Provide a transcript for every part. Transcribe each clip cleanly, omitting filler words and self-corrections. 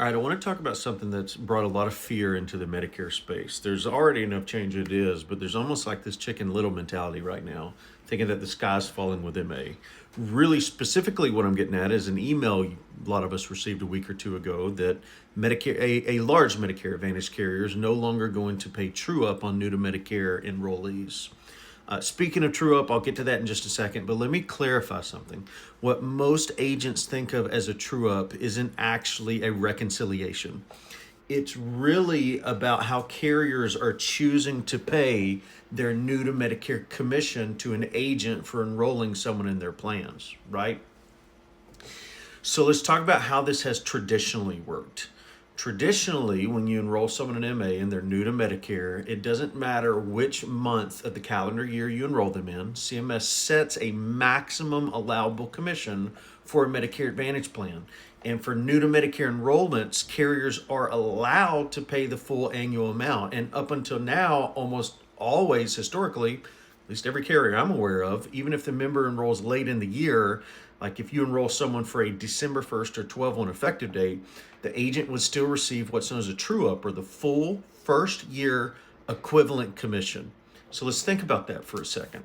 All right, I want to talk about something that's brought a lot of fear into the Medicare space. There's already enough change as it is, but there's almost like this chicken little mentality right now, thinking that the sky's falling with MA. Really, specifically, what I'm getting at is an email a lot of us received a week or two ago that Medicare, a large Medicare Advantage carrier is no longer going to pay true up on new to Medicare enrollees. Speaking of true up, I'll get to that in just a second, but let me clarify something. What most agents think of as a true up isn't actually a reconciliation. It's really about how carriers are choosing to pay their new to Medicare commission to an agent for enrolling someone in their plans, right? So let's talk about how this has traditionally worked. Traditionally, when you enroll someone in MA and they're new to Medicare, it doesn't matter which month of the calendar year you enroll them in, CMS sets a maximum allowable commission for a Medicare Advantage plan. And for new to Medicare enrollments, carriers are allowed to pay the full annual amount. And up until now, almost always historically, at least every carrier I'm aware of, even if the member enrolls late in the year, like if you enroll someone for a December 1st or 12/1 effective date, the agent would still receive what's known as a true up or the full first year equivalent commission. So let's think about that for a second.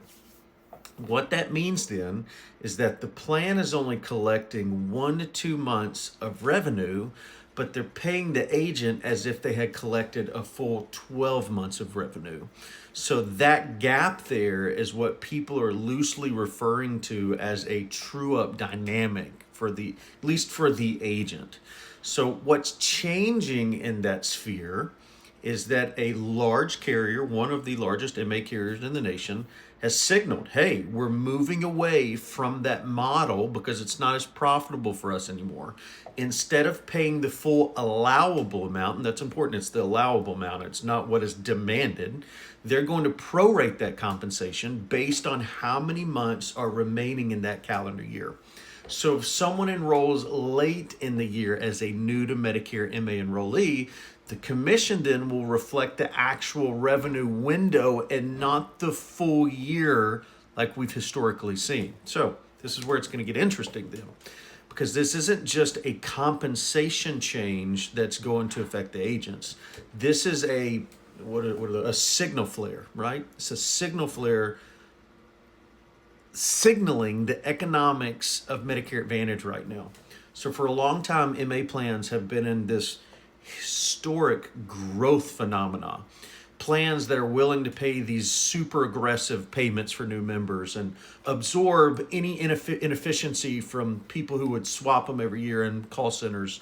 What that means then is that the plan is only collecting 1 to 2 months of revenue, but they're paying the agent as if they had collected a full 12 months of revenue. So that gap there is what people are loosely referring to as a true up dynamic for the, at least for the agent. So what's changing in that sphere is that a large carrier, one of the largest MA carriers in the nation, has signaled, hey, we're moving away from that model because it's not as profitable for us anymore. Instead of paying the full allowable amount, and that's important, it's the allowable amount, it's not what is demanded, they're going to prorate that compensation based on how many months are remaining in that calendar year. So if someone enrolls late in the year as a new to Medicare MA enrollee, the commission then will reflect the actual revenue window and not the full year like we've historically seen. So this is where it's going to get interesting then, because this isn't just a compensation change that's going to affect the agents. This is a a signal flare, right? It's a signal flare signaling the economics of Medicare Advantage right now. So for a long time, MA plans have been in this historic growth phenomena. Plans that are willing to pay these super aggressive payments for new members and absorb any inefficiency from people who would swap them every year in call centers,